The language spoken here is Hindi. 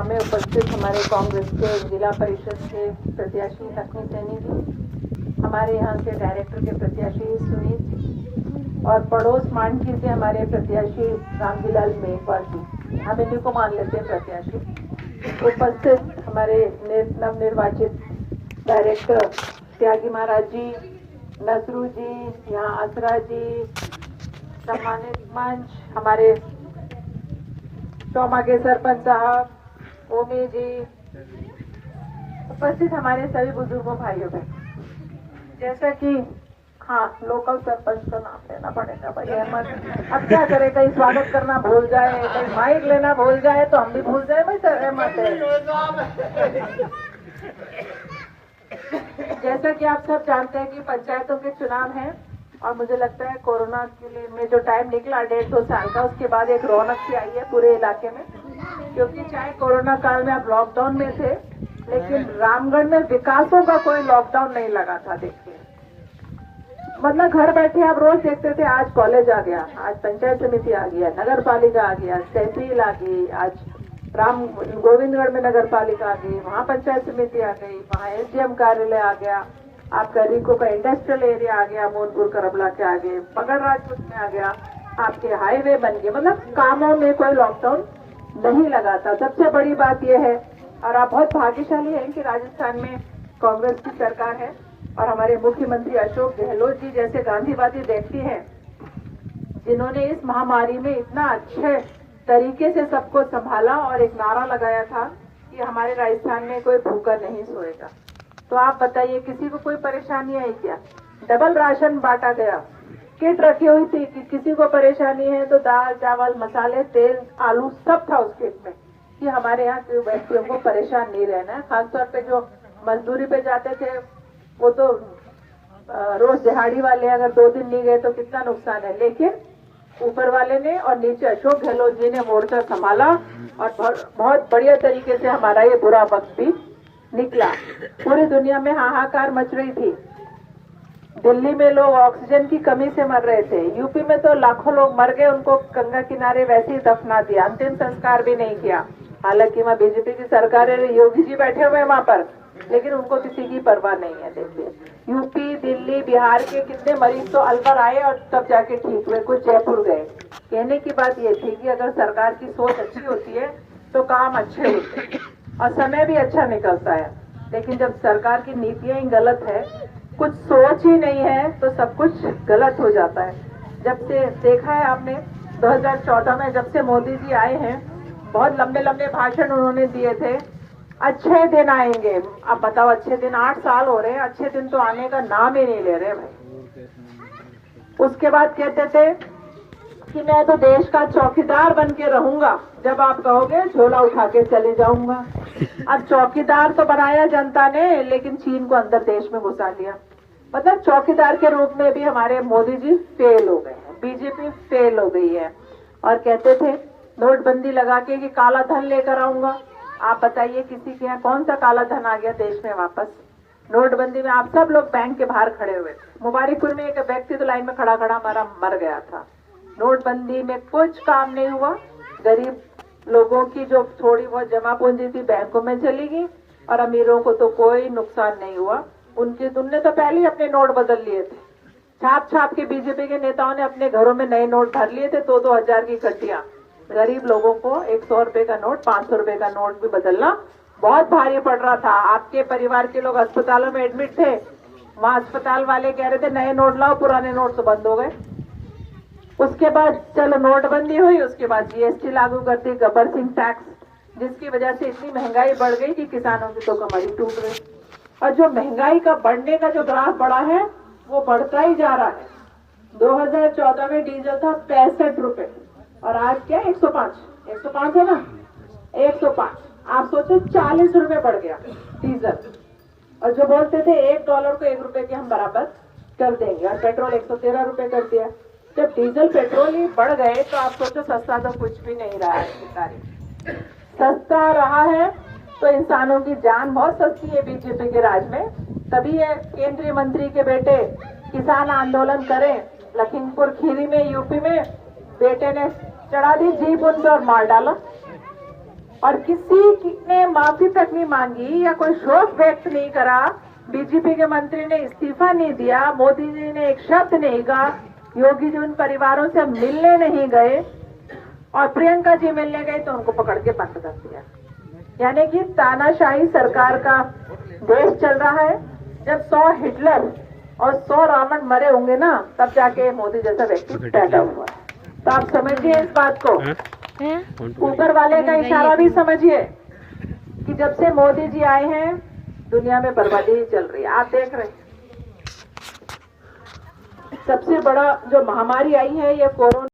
सभा में उपस्थित हमारे कांग्रेस के जिला परिषद के प्रत्याशी लक्ष्मी सैनी जी, हमारे यहाँ से डायरेक्टर के प्रत्याशी सुनीत और पड़ोस मांडकी से हमारे प्रत्याशी रामजीलाल मेघवाल जी, हम इन्हीं को मान लेते हैं प्रत्याशी। उपस्थित हमारे नवनिर्वाचित डायरेक्टर त्यागी महाराज जी, नसरू जी, यहाँ आसरा जी, सम्मानित मंच हमारे चौमा के सरपंच साहब, ओमी जी, उपस्थित हमारे सभी बुजुर्गों भाइयों बहन, जैसा कि हाँ लोकल सरपंच का नाम लेना पड़ेगा भाई अहमद, अब क्या करे, कहीं स्वागत करना भूल जाए, कहीं माइक लेना भूल जाए तो हम भी भूल जाए भाई सर अहमद है। जैसा कि आप सब जानते हैं कि पंचायतों के चुनाव हैं और मुझे लगता है कोरोना के लिए में जो टाइम निकला 1.5-2 साल का, उसके बाद एक रौनक सी आई है पूरे इलाके में, क्योंकि चाहे कोरोना काल में आप लॉकडाउन में थे लेकिन रामगढ़ में विकासों का कोई लॉकडाउन नहीं लगा था। देखिए मतलब घर बैठे आप रोज देखते थे, आज कॉलेज आ गया, आज पंचायत समिति आ गया, नगर पालिका आ गया, तहसील आ गई, आज राम गोविंदगढ़ में नगर पालिका आ गई, वहाँ पंचायत समिति आ गई, वहाँ एसडीएम कार्यालय आ गया, आपका रीको का इंडस्ट्रियल एरिया आ गया, मोनपुर करबला के आगे पगड़ राजपूत में आ गया, आपके हाईवे बन गए, मतलब कामों में कोई लॉकडाउन नहीं लगा था। सबसे बड़ी बात यह है, और आप बहुत भाग्यशाली हैं कि राजस्थान में कांग्रेस की सरकार है और हमारे मुख्यमंत्री अशोक गहलोत जी जैसे गांधीवादी व्यक्ति हैं, जिन्होंने इस महामारी में इतना अच्छे तरीके से सबको संभाला और एक नारा लगाया था कि हमारे राजस्थान में कोई भूखा नहीं सोएगा। तो आप बताइए किसी को कोई परेशानी आई क्या? डबल राशन बांटा गया, किट रखी हुई थी कि किसी को परेशानी है तो दाल चावल मसाले तेल आलू सब था उस किट में, कि हमारे यहाँ के व्यक्तियों को परेशान नहीं रहना है। खासतौर पे जो मजदूरी पे जाते थे वो तो रोज दिहाड़ी वाले अगर 2 दिन नहीं गए तो कितना नुकसान है, लेकिन ऊपर वाले ने और नीचे अशोक गहलोत जी ने मोर्चा संभाला और बहुत बढ़िया तरीके से हमारा ये बुरा वक्त भी निकला। पूरी दुनिया में हाहाकार मच रही थी, दिल्ली में लोग ऑक्सीजन की कमी से मर रहे थे, यूपी में तो लाखों लोग मर गए, उनको गंगा किनारे वैसे ही दफना दिया, अंतिम संस्कार भी नहीं किया। हालांकि वहाँ बीजेपी की सरकार है, योगी जी बैठे हुए हैं वहाँ पर, लेकिन उनको किसी की परवाह नहीं है। देखिए यूपी दिल्ली बिहार के कितने मरीज तो अलवर आए और तब जाके ठीक हुए, कुछ जयपुर गए। कहने की बात ये थी कि अगर सरकार की सोच अच्छी होती है तो काम अच्छे होते हैं और समय भी अच्छा निकलता है, लेकिन जब सरकार की नीतियां ही गलत है, कुछ सोच ही नहीं है तो सब कुछ गलत हो जाता है। जब से देखा है आपने 2014 में जब से मोदी जी आए हैं, बहुत लंबे लंबे भाषण उन्होंने दिए थे, अच्छे दिन आएंगे। अब बताओ अच्छे दिन 8 साल हो रहे हैं, अच्छे दिन तो आने का नाम ही नहीं ले रहे भाई। उसके बाद कहते थे कि मैं तो देश का चौकीदार बन के रहूंगा, जब आप कहोगे झोला उठा के चले जाऊंगा। अब चौकीदार तो बनाया जनता ने, लेकिन चीन को अंदर देश में घुसा लिया। मतलब चौकीदार के रूप में भी हमारे मोदी जी फेल हो गए हैं, बीजेपी फेल हो गई है। और कहते थे नोटबंदी लगा के कि काला धन लेकर आऊंगा। आप बताइए किसी के यहाँ कौन सा काला धन आ गया देश में वापस? नोटबंदी में आप सब लोग बैंक के बाहर खड़े हुए थे, मुबारकपुर में एक व्यक्ति तो लाइन में खड़ा खड़ा हमारा मर गया था। नोटबंदी में कुछ काम नहीं हुआ, गरीब लोगों की जो थोड़ी बहुत जमा पूंजी थी बैंकों में चली गई और अमीरों को तो कोई नुकसान नहीं हुआ। उनने तो पहले ही अपने नोट बदल लिए थे, छाप छाप के बीजेपी के नेताओं ने अपने घरों में नए नोट भर लिए थे, 2-2 हजार की गड्डियां। गरीब लोगों को 100 रुपए का नोट 500 रुपए का नोट भी बदलना बहुत भारी पड़ रहा था। आपके परिवार के लोग अस्पतालों में एडमिट थे, वहां अस्पताल वाले कह रहे थे नए नोट लाओ, पुराने नोट तो बंद हो गए। उसके बाद चलो नोटबंदी हुई, उसके बाद जीएसटी लागू कर दी, गब्बर सिंह टैक्स, जिसकी वजह से इतनी महंगाई बढ़ गई कि किसानों की तो कमाई टूट गई। और जो महंगाई का बढ़ने का जो ग्राफ बढ़ा है वो बढ़ता ही जा रहा है। 2014 में डीजल था 65 रुपए और आज क्या 105 है ना, 105। आप सोचो 40 रुपए बढ़ गया डीजल। और जो बोलते थे $1 को 1 रुपए के हम बराबर कर देंगे, और पेट्रोल 113 रुपए कर दिया। जब डीजल पेट्रोल ही बढ़ गए तो आप सोचो सस्ता तो कुछ भी नहीं रहा है। सस्ता रहा है तो इंसानों की जान बहुत सस्ती है बीजेपी के राज में। तभी ये केंद्रीय मंत्री के बेटे किसान आंदोलन करें, लखीमपुर खीरी में यूपी में बेटे ने चढ़ा दी जीप उन पर और मार डाला। और किसी ने माफी तक नहीं मांगी या कोई शोक व्यक्त नहीं करा। बीजेपी के मंत्री ने इस्तीफा नहीं दिया, मोदी जी ने एक शब्द नहीं कहा, योगी जी उन परिवारों से मिलने नहीं गए और प्रियंका जी मिलने गई तो उनको पकड़ के बंद कर दिया। यानी कि तानाशाही सरकार का देश चल रहा है। जब 100 हिटलर और 100 रावण मरे होंगे ना, तब जाके मोदी जैसा व्यक्ति पैदा हुआ है। तो आप समझिए इस बात को, ऊपर वाले का इशारा भी समझिए कि जब से मोदी जी आए हैं दुनिया में बर्बादी ही चल रही है। आप देख रहे हैं सबसे बड़ा जो महामारी आई है ये कोरोना।